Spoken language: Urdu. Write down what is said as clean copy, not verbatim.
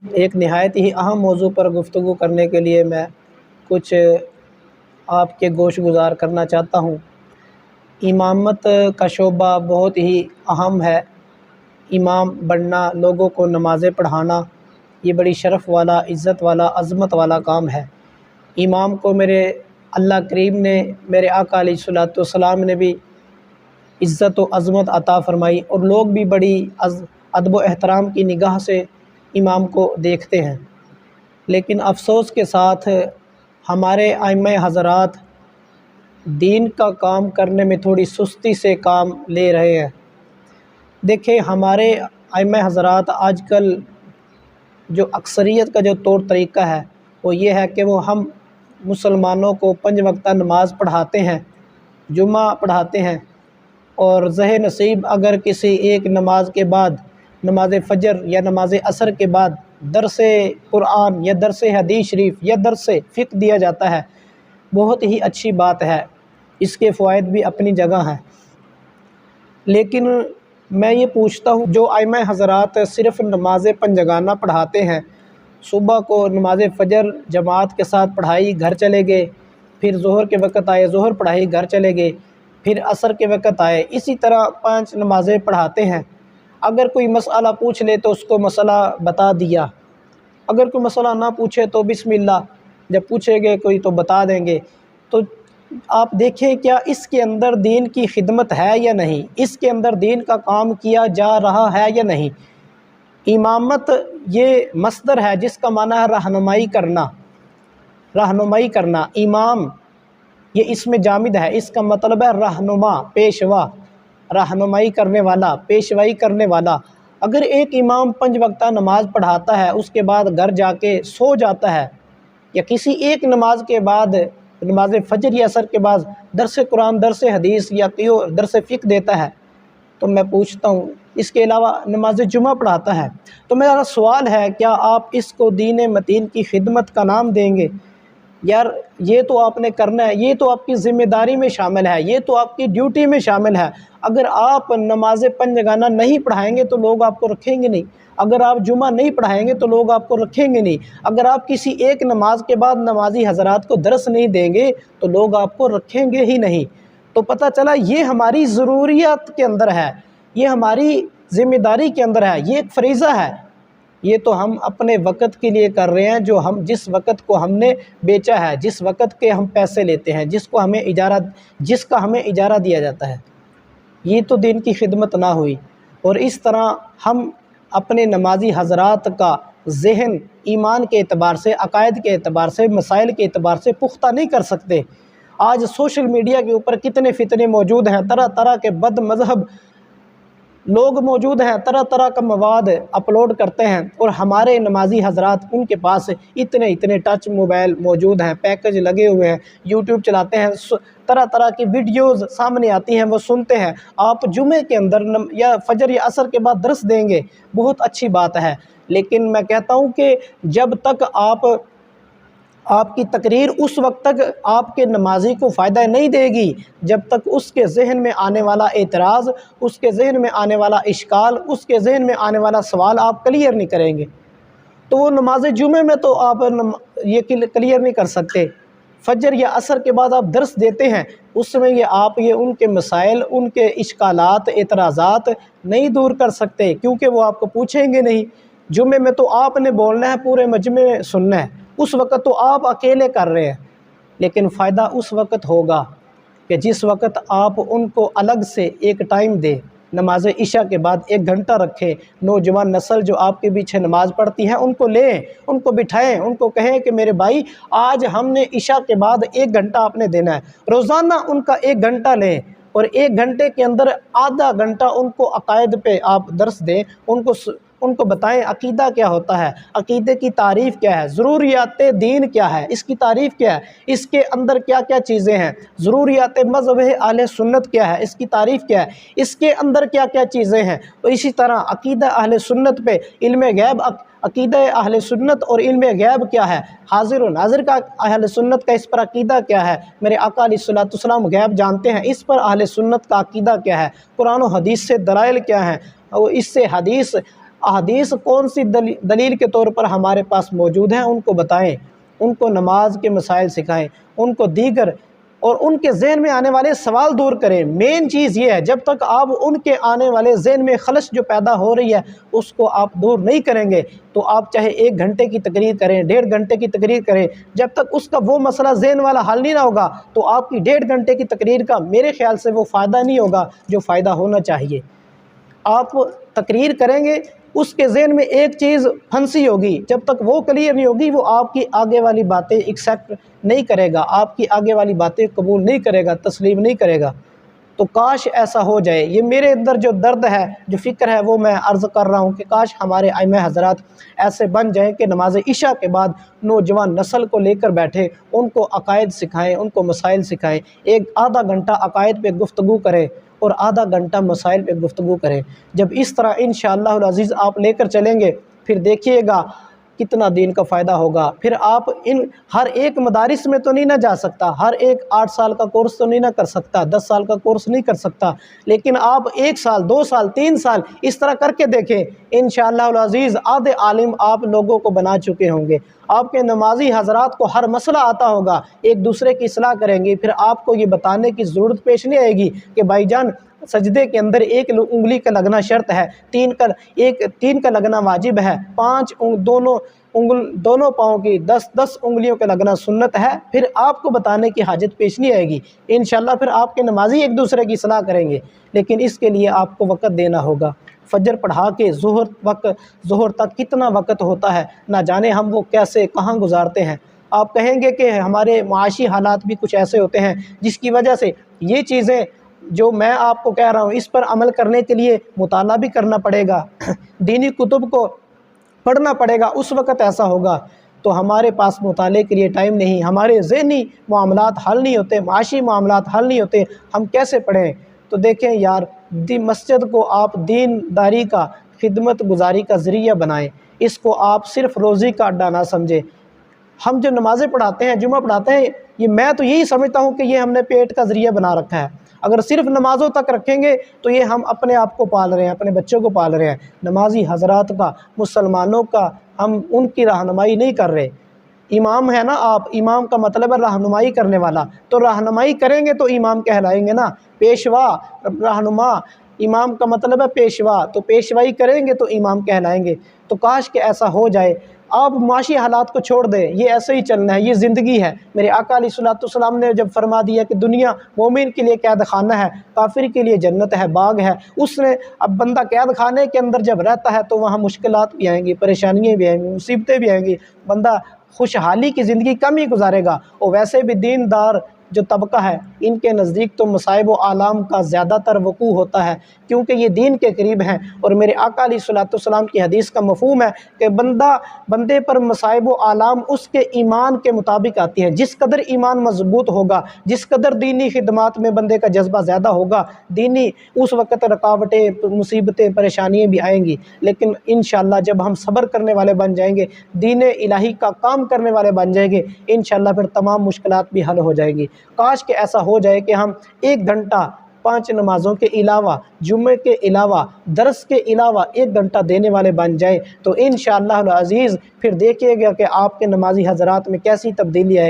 ایک نہایت ہی اہم موضوع پر گفتگو کرنے کے لیے میں کچھ آپ کے گوش گزار کرنا چاہتا ہوں۔ امامت کا شعبہ بہت ہی اہم ہے۔ امام بننا، لوگوں کو نمازیں پڑھانا، یہ بڑی شرف والا، عزت والا، عظمت والا کام ہے۔ امام کو میرے اللہ کریم نے، میرے آقا علیہ الصلوۃ والسلام نے بھی عزت و عظمت عطا فرمائی، اور لوگ بھی بڑی ادب و احترام کی نگاہ سے امام کو دیکھتے ہیں۔ لیکن افسوس کے ساتھ ہمارے ائمہ حضرات دین کا کام کرنے میں تھوڑی سستی سے کام لے رہے ہیں۔ دیکھیں، ہمارے ائمہ حضرات آج کل جو اکثریت کا جو طور طریقہ ہے وہ یہ ہے کہ وہ ہم مسلمانوں کو 5 وقتہ نماز پڑھاتے ہیں، جمعہ پڑھاتے ہیں، اور زہ نصیب اگر کسی ایک نماز کے بعد، نماز فجر یا نماز عصر کے بعد درس قرآن یا درس حدیث شریف یا درس فقہ دیا جاتا ہے، بہت ہی اچھی بات ہے، اس کے فوائد بھی اپنی جگہ ہیں۔ لیکن میں یہ پوچھتا ہوں، جو ائمہ حضرات صرف نماز پنجگانہ پڑھاتے ہیں، صبح کو نماز فجر جماعت کے ساتھ پڑھائی، گھر چلے گئے، پھر ظہر کے وقت آئے، ظہر پڑھائی، گھر چلے گئے، پھر عصر کے وقت آئے، اسی طرح 5 نمازیں پڑھاتے ہیں۔ اگر کوئی مسئلہ پوچھ لے تو اس کو مسئلہ بتا دیا، اگر کوئی مسئلہ نہ پوچھے تو بسم اللہ، جب پوچھے گے کوئی تو بتا دیں گے۔ تو آپ دیکھیں، کیا اس کے اندر دین کی خدمت ہے یا نہیں؟ اس کے اندر دین کا کام کیا جا رہا ہے یا نہیں؟ امامت یہ مصدر ہے جس کا معنی ہے رہنمائی کرنا، رہنمائی کرنا۔ امام یہ اسم جامد ہے، اس کا مطلب ہے رہنما، پیشوا، رہنمائی کرنے والا، پیشوائی کرنے والا۔ اگر ایک امام 5 وقتہ نماز پڑھاتا ہے، اس کے بعد گھر جا کے سو جاتا ہے، یا کسی ایک نماز کے بعد، نماز فجر یا عصر کے بعد درس قرآن، درس حدیث یا درس فقہ دیتا ہے، تو میں پوچھتا ہوں، اس کے علاوہ نماز جمعہ پڑھاتا ہے، تو میرا سوال ہے، کیا آپ اس کو دین متین کی خدمت کا نام دیں گے؟ یار، یہ تو آپ نے کرنا ہے، یہ تو آپ کی ذمہ داری میں شامل ہے، یہ تو آپ کی ڈیوٹی میں شامل ہے۔ اگر آپ نماز پنجگانہ نہیں پڑھائیں گے تو لوگ آپ کو رکھیں گے نہیں، اگر آپ جمعہ نہیں پڑھائیں گے تو لوگ آپ کو رکھیں گے نہیں، اگر آپ کسی ایک نماز کے بعد نمازی حضرات کو درس نہیں دیں گے تو لوگ آپ کو رکھیں گے ہی نہیں۔ تو پتہ چلا یہ ہماری ضروریات کے اندر ہے، یہ ہماری ذمہ داری کے اندر ہے، یہ ایک فریضہ ہے۔ یہ تو ہم اپنے وقت کے لیے کر رہے ہیں، جو ہم جس وقت کو ہم نے بیچا ہے، جس وقت کے ہم پیسے لیتے ہیں، جس کا ہمیں اجارہ دیا جاتا ہے، یہ تو دین کی خدمت نہ ہوئی۔ اور اس طرح ہم اپنے نمازی حضرات کا ذہن ایمان کے اعتبار سے، عقائد کے اعتبار سے، مسائل کے اعتبار سے پختہ نہیں کر سکتے۔ آج سوشل میڈیا کے اوپر کتنے فتنے موجود ہیں، طرح طرح کے بد مذہب لوگ موجود ہیں، طرح طرح کا مواد اپلوڈ کرتے ہیں، اور ہمارے نمازی حضرات ان کے پاس اتنے ٹچ موبائل موجود ہیں، پیکج لگے ہوئے ہیں، یوٹیوب چلاتے ہیں، طرح طرح کی ویڈیوز سامنے آتی ہیں، وہ سنتے ہیں۔ آپ جمعے کے اندر یا فجر یا عصر کے بعد درس دیں گے، بہت اچھی بات ہے، لیکن میں کہتا ہوں کہ جب تک آپ کی تقریر اس وقت تک آپ کے نمازی کو فائدہ نہیں دے گی جب تک اس کے ذہن میں آنے والا اعتراض، اس کے ذہن میں آنے والا اشکال، اس کے ذہن میں آنے والا سوال آپ کلیئر نہیں کریں گے۔ تو وہ نماز جمعے میں تو آپ یہ کلیئر نہیں کر سکتے، فجر یا عصر کے بعد آپ درس دیتے ہیں، اس میں یہ ان کے مسائل، ان کے اشکالات، اعتراضات نہیں دور کر سکتے، کیونکہ وہ آپ کو پوچھیں گے نہیں۔ جمعے میں تو آپ نے بولنا ہے، پورے مجمع میں سننا ہے، اس وقت تو آپ اکیلے کر رہے ہیں، لیکن فائدہ اس وقت ہوگا کہ جس وقت آپ ان کو الگ سے ایک ٹائم دیں، نماز عشاء کے بعد 1 گھنٹہ رکھیں، نوجوان نسل جو آپ کے پیچھے نماز پڑھتی ہے ان کو لیں، ان کو بٹھائیں، ان کو کہیں کہ میرے بھائی آج ہم نے عشاء کے بعد 1 گھنٹہ آپ نے دینا ہے، روزانہ ان کا 1 گھنٹہ لیں، اور 1 گھنٹے کے اندر آدھا گھنٹہ ان کو عقائد پہ آپ درس دیں، ان کو بتائیں عقیدہ کیا ہوتا ہے، عقیدے کی تعریف کیا ہے، ضروریات دین کیا ہے، اس کی تعریف کیا ہے، اس کے اندر کیا کیا چیزیں ہیں، ضروریات مذہب اہل سنت کیا ہے، اس کی تعریف کیا ہے، اس کے اندر کیا کیا چیزیں ہیں۔ تو اسی طرح عقیدہ اہل سنت پہ علم غیب، عقیدہ اہل سنت اور علم غیب کیا ہے، حاضر و ناظر کا اہل سنت کا اس پر عقیدہ کیا ہے، میرے آقا علیہ الصلوۃ والسلام غیب جانتے ہیں، اس پر اہل سنت کا عقیدہ کیا ہے، قرآن و حدیث سے دلائل کیا ہیں، اور اس سے حدیث احادیث کون سی دلیل کے طور پر ہمارے پاس موجود ہیں ان کو بتائیں، ان کو نماز کے مسائل سکھائیں، ان کو دیگر اور ان کے ذہن میں آنے والے سوال دور کریں۔ مین چیز یہ ہے، جب تک آپ ان کے آنے والے ذہن میں خلش جو پیدا ہو رہی ہے اس کو آپ دور نہیں کریں گے تو آپ چاہے 1 گھنٹے کی تقریر کریں، 1.5 گھنٹے کی تقریر کریں، جب تک اس کا وہ مسئلہ ذہن والا حل نہیں نہ ہوگا تو آپ کی 1.5 گھنٹے کی تقریر کا میرے خیال سے وہ فائدہ نہیں ہوگا جو فائدہ ہونا چاہیے۔ آپ تقریر کریں گے، اس کے ذہن میں ایک چیز پھنسی ہوگی، جب تک وہ کلیئر نہیں ہوگی وہ آپ کی آگے والی باتیں ایکسیپٹ نہیں کرے گا، آپ کی آگے والی باتیں قبول نہیں کرے گا، تسلیم نہیں کرے گا۔ تو کاش ایسا ہو جائے۔ یہ میرے اندر جو درد ہے، جو فکر ہے، وہ میں عرض کر رہا ہوں کہ کاش ہمارے ائمہ حضرات ایسے بن جائیں کہ نماز عشاء کے بعد نوجوان نسل کو لے کر بیٹھے، ان کو عقائد سکھائیں، ان کو مسائل سکھائیں، آدھا گھنٹہ عقائد پہ گفتگو کریں اور آدھا گھنٹہ مسائل پہ گفتگو کریں۔ جب اس طرح انشاءاللہ العزیز آپ لے کر چلیں گے پھر دیکھیے گا کتنا دین کا فائدہ ہوگا۔ پھر آپ ہر ایک مدارس میں تو نہیں نہ جا سکتا، ہر ایک 8 سال کا کورس تو نہیں نہ کر سکتا، 10 سال کا کورس نہیں کر سکتا، لیکن آپ 1 سال 2 سال 3 سال اس طرح کر کے دیکھیں، انشاءاللہ العزیز آدھے عالم آپ لوگوں کو بنا چکے ہوں گے۔ آپ کے نمازی حضرات کو ہر مسئلہ آتا ہوگا، ایک دوسرے کی اصلاح کریں گے، پھر آپ کو یہ بتانے کی ضرورت پیش نہیں آئے گی کہ بھائی جان سجدے کے اندر 1 انگلی کا لگنا شرط ہے، 3 کا لگنا واجب ہے، 5 دونوں پاؤں کی 10 انگلیوں کا لگنا سنت ہے۔ پھر آپ کو بتانے کی حاجت پیش نہیں آئے گی انشاءاللہ، پھر آپ کے نمازی ایک دوسرے کی اصلاح کریں گے، لیکن اس کے لیے آپ کو وقت دینا ہوگا۔ فجر پڑھا کے ظہر تک کتنا وقت ہوتا ہے نہ جانے ہم وہ کیسے کہاں گزارتے ہیں۔ آپ کہیں گے کہ ہمارے معاشی حالات بھی کچھ ایسے ہوتے ہیں جس کی وجہ سے یہ چیزیں جو میں آپ کو کہہ رہا ہوں اس پر عمل کرنے کے لیے مطالعہ بھی کرنا پڑے گا، دینی کتب کو پڑھنا پڑے گا، اس وقت ایسا ہوگا۔ تو ہمارے پاس مطالعے کے لیے ٹائم نہیں، ہمارے ذہنی معاملات حل نہیں ہوتے، معاشی معاملات حل نہیں ہوتے، ہم کیسے پڑھیں؟ تو دیکھیں یار، مسجد کو آپ دین داری کا، خدمت گزاری کا ذریعہ بنائیں، اس کو آپ صرف روزی کا اڈا نہ سمجھیں۔ ہم جو نمازیں پڑھاتے ہیں، جمعہ پڑھاتے ہیں، میں تو یہی سمجھتا ہوں کہ یہ ہم نے پیٹ کا ذریعہ بنا رکھا ہے۔ اگر صرف نمازوں تک رکھیں گے تو یہ ہم اپنے آپ کو پال رہے ہیں، اپنے بچوں کو پال رہے ہیں، نمازی حضرات کا، مسلمانوں کا ہم ان کی رہنمائی نہیں کر رہے۔ امام ہے نا آپ، امام کا مطلب ہے رہنمائی کرنے والا، تو رہنمائی کریں گے تو امام کہلائیں گے نا۔ پیشوا، رہنما، امام کا مطلب ہے پیشوا، تو پیشوائی کریں گے تو امام کہلائیں گے۔ تو کاش کہ ایسا ہو جائے۔ آپ معاشی حالات کو چھوڑ دیں، یہ ایسے ہی چلنا ہے، یہ زندگی ہے۔ میرے آقا علیہ الصلوۃ والسلام نے جب فرما دیا کہ دنیا مومن کے لیے قید خانہ ہے، کافر کے لیے جنت ہے، باغ ہے، اس نے اب بندہ قید خانے کے اندر جب رہتا ہے تو وہاں مشکلات بھی آئیں گی، پریشانیاں بھی آئیں گی، مصیبتیں بھی آئیں گی، بندہ خوشحالی کی زندگی کم ہی گزارے گا۔ اور ویسے بھی دیندار جو طبقہ ہے ان کے نزدیک تو مصائب و آلام کا زیادہ تر وقوع ہوتا ہے، کیونکہ یہ دین کے قریب ہیں۔ اور میرے آقا علیہ الصلوۃ والسلام کی حدیث کا مفہوم ہے کہ بندے پر مصائب و آلام اس کے ایمان کے مطابق آتی ہیں۔ جس قدر ایمان مضبوط ہوگا، جس قدر دینی خدمات میں بندے کا جذبہ زیادہ ہوگا، اس وقت رکاوٹیں، مصیبتیں، پریشانیاں بھی آئیں گی، لیکن انشاءاللہ جب ہم صبر کرنے والے بن جائیں گے، دین الہی کا کام کرنے والے بن جائیں گے، انشاءاللہ پھر تمام مشکلات بھی حل ہو جائیں گی۔ کاش کہ ایسا ہو جائے کہ ہم 1 گھنٹہ 5 نمازوں کے علاوہ، جمعے کے علاوہ، درس کے علاوہ 1 گھنٹہ دینے والے بن جائیں، تو انشاءاللہ العزیز پھر دیکھیے گا کہ آپ کے نمازی حضرات میں کیسی تبدیلی آئے گی۔